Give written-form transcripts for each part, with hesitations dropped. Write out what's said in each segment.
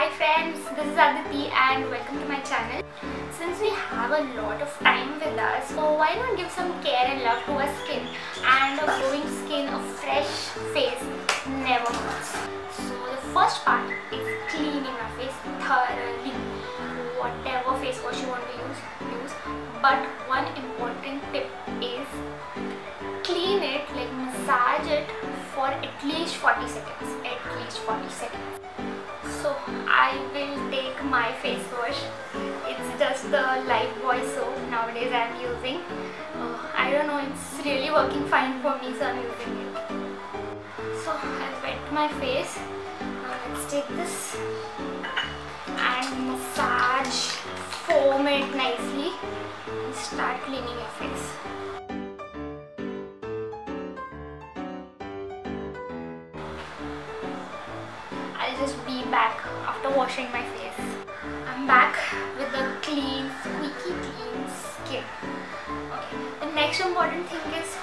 Hi friends, this is Aditi and welcome to my channel. Since we have a lot of time with us, so why not give some care and love to our skin? And a glowing skin, a fresh face never hurts. So the first part is cleaning our face thoroughly. Whatever face wash you want to use. But one important tip is clean it, like massage it for at least 40 seconds. At least 40 seconds. So I will take my face wash. It's just the Lifebuoy soap nowadays I am using. I don't know, it's really working fine for me, so I'm using it. So I've wet my face. Now let's take this and massage, foam it nicely and start cleaning your face. I'll just be back after washing my face. I'm back with a clean, squeaky clean skin. Okay. The next important thing is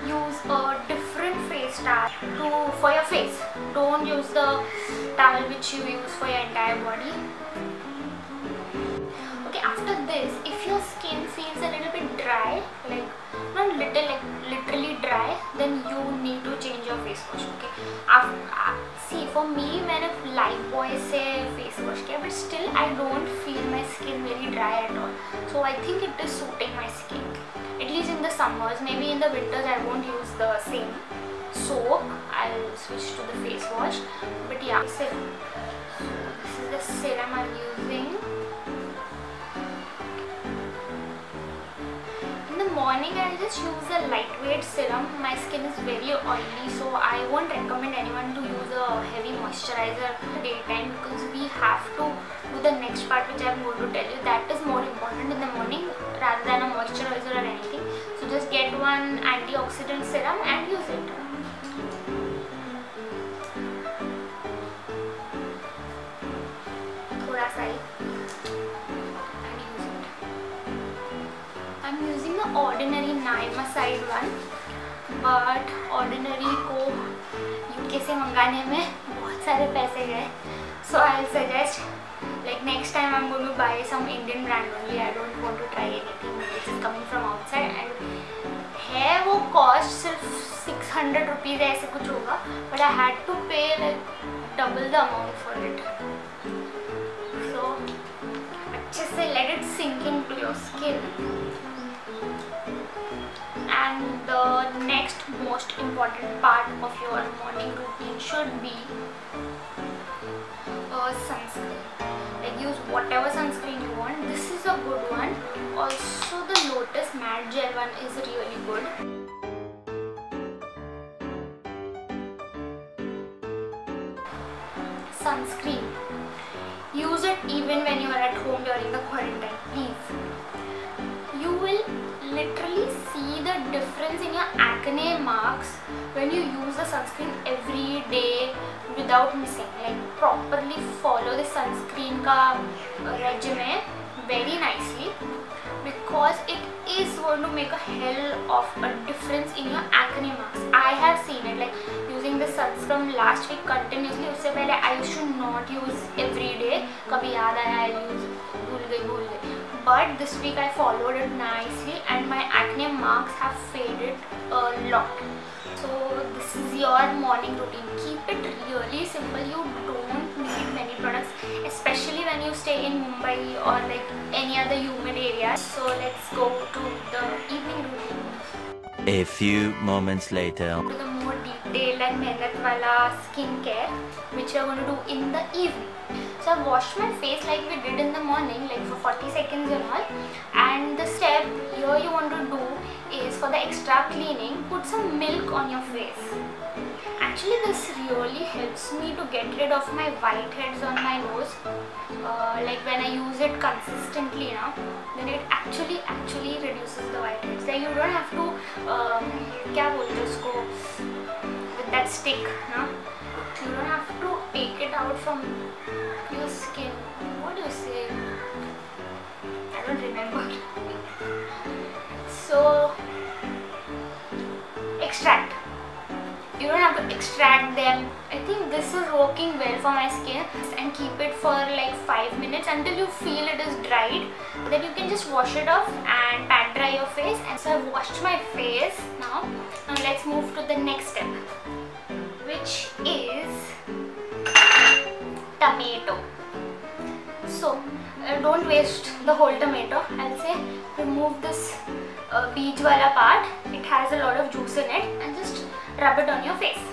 use a different face towel for your face. Don't use the towel which you use for your entire body. Okay, after this, if your skin feels a little bit dry, like not little, like literally dry, then you need to change your face wash. Okay. See, for me, मैंने Lifebuoy से face wash किया, but still I don't feel my skin very dry at all. So I think it is suiting my skin. At least in the summers, maybe in the winters I won't use the same soap. I'll switch to the face wash. But yeah, serum. This is the serum I'm using. Morning I'll just use a lightweight serum. My skin is very oily, so I won't recommend anyone to use a heavy moisturizer daytime, because we have to do the next part which I'm going to tell you. That is more important in the morning rather than a moisturizer or anything. So just get one antioxidant serum and use it. थोड़ा सा ही. I'm using the Ordinary Niacinamide one, but Ordinary को UK से मंगाने में बहुत सारे पैसे गए. So I'll suggest, like next time I'm going to buy some Indian brand only. I don't want to try anything which is coming from outside. And है वो cost सिर्फ 600 rupees ऐसे कुछ होगा, but I had to pay like double the amount for it. So अच्छे से let it sink into your skin. And the next most important part of your morning routine should be sunscreen. Like use whatever sunscreen you want. This is a good one. Also the Lotus Matte Gel one is really good. Sunscreen. Use it even when you are at home during the quarantine, please. You will literally see the difference in your acne marks when you use the sunscreen every day without missing. Like properly follow the sunscreen ka regimen very nicely, because it is going to make a hell of a difference in your acne marks. I have seen it, like using the sunscreen from last week continuously. उससे पहले I used to not use every day. कभी याद आया I'll use, भूल गई. But this week I followed it nicely and my acne marks have faded a lot. So this is your morning routine. Keep it really simple. You don't need many products, especially when you stay in Mumbai or like any other humid area. So let's go to the evening routine. A few moments later. To the more detailed and mehnat wala skincare, which we are going to do in the evening. So I washed my face like we did in the morning, like for 40 seconds and all. And the step here you want to do is, for the extra cleaning, put some milk on your face. Actually this really helps me to get rid of my whiteheads on my nose. Like when I use it consistently now, then it actually reduces the whiteheads. Like you don't have to क्या बोलते हैं उसको, with that stick, ना? You don't have to take it out from your skin. What do you say? I don't remember. So extract. You don't have to extract them. I think this is working well for my skin. And keep it for like 5 minutes until you feel it is dried. Then you can just wash it off and pat dry your face. And so I've washed my face now. Now let's move to the next step, which is tomato. So don't waste the whole tomato. I'll say remove this beej wala part. It has a lot of juice in it, and just rub it on your face.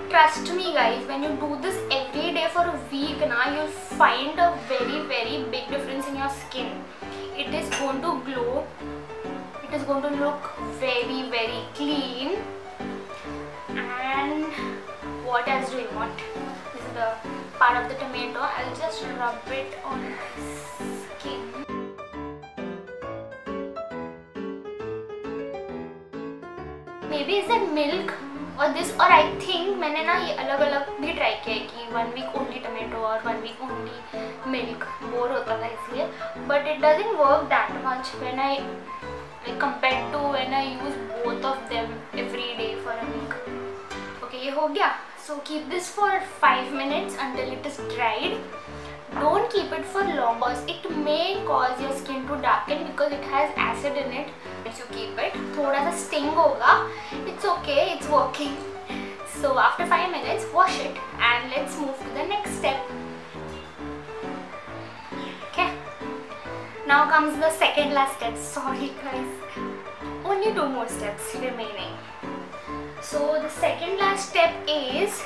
Trust me guys, when you do this every day for a week now, you'll find a very big difference in your skin. It is going to glow. It is going to look very clean. And what else do you want? This is the part of the tomato. I'll just rub it on my skin. Maybe is that milk or this, or I think मैंने ना ये अलग अलग भी try किया है कि 1 week only tomato और 1 week only milk. बोर होता था इसलिए, but it doesn't work that much when I like compared to when I use both of them every day for a week. Okay, ये हो गया. So keep this for 5 minutes until it is dried. Don't keep it for long because it may cause your skin to darken because it has acid in it. Once you keep it, थोड़ा सा sting होगा. It's okay, it's working. So after 5 minutes, wash it and let's move to the next step. Okay. Now comes the second last step. Sorry guys, only 2 more steps remaining. So the second last step is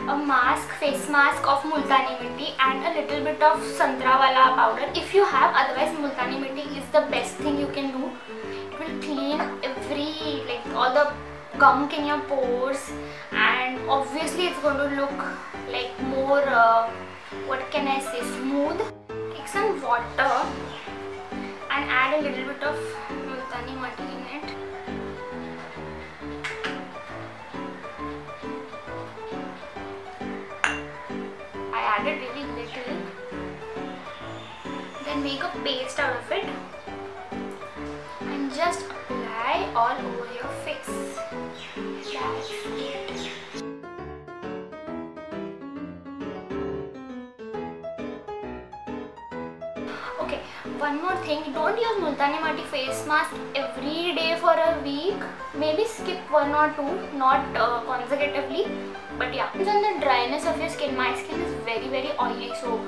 a mask, face mask of multani mitti and a little bit of santra wala powder if you have. Otherwise multani mitti is the best thing you can do. It will clean like all the gunk in your pores, and obviously it's going to look like more what can I say, smooth. Take some water and add a little bit of multani mitti in it. Added really little, then make a paste out of it and just apply all over your face. That's it. Okay, one more thing, don't use multani mitti face mask every day for a week. Maybe skip 1 or 2, not consecutively. But yeah, depends on the dryness of your skin. My skin is very oily, so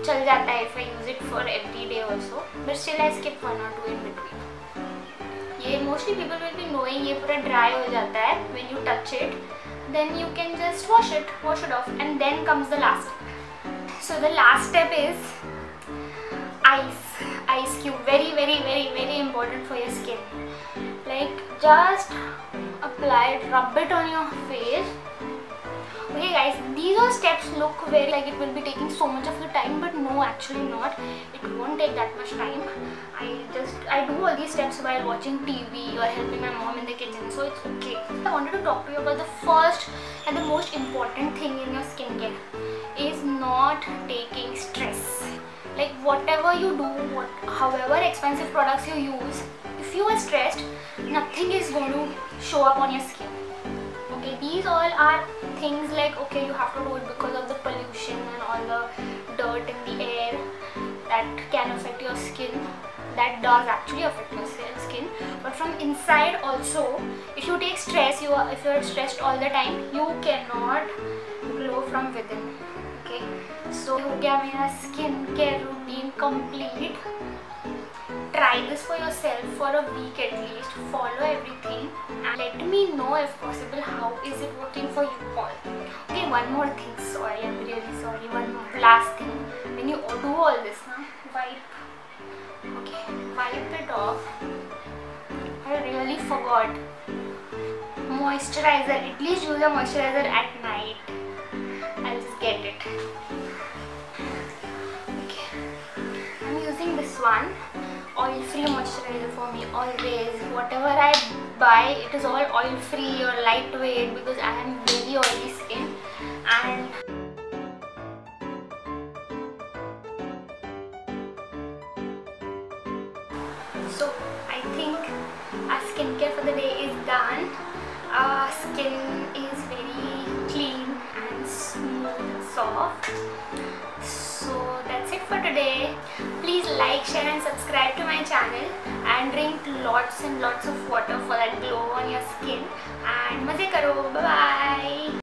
चल जाता है if I use it for every day also. But still I skip 1 or 2 in between. ये mostly people will be knowing ये पूरा dry हो जाता है when you touch it. Then you can just wash it off, and then comes the last step. So the last step is ice cube. Very important for your skin. Like just apply it, rub it on your face. Okay guys, these all steps look very like it will be taking so much of your time, but no, actually not. It won't take that much time. I do all these steps while watching TV or helping my mom in the kitchen, so it's okay. I wanted to talk to you about the first and the most important thing in your skincare is not taking stress. Like whatever you do, however expensive products you use, if you are stressed, nothing is going to show up on your skin. Okay, these all are things like, okay, you have to do it because of the pollution and all the dirt in the air that can affect your skin. That does actually affect your skin, but from inside also, if you take stress, if you are stressed all the time, you cannot glow from within. Okay, so हो गया मेरा skincare routine complete. Try this for yourself for a week at least. Follow everything and let me know if possible how is it working for you all. Okay, one more thing. Sorry, I'm really sorry. One more last thing. When you do all this, wipe it off. I really forgot. Moisturizer. At least use a moisturizer at night. I'll just get it. Okay, I'm using this one. Oil-free moisturizer for me always. Whatever I buy, it is all oil-free or lightweight because I am very oily skin. And so I think our skincare for the day is done. skin is very clean and smooth, soft. So that's it for today. Please like, share and subscribe to my channel and drink lots and lots of water for that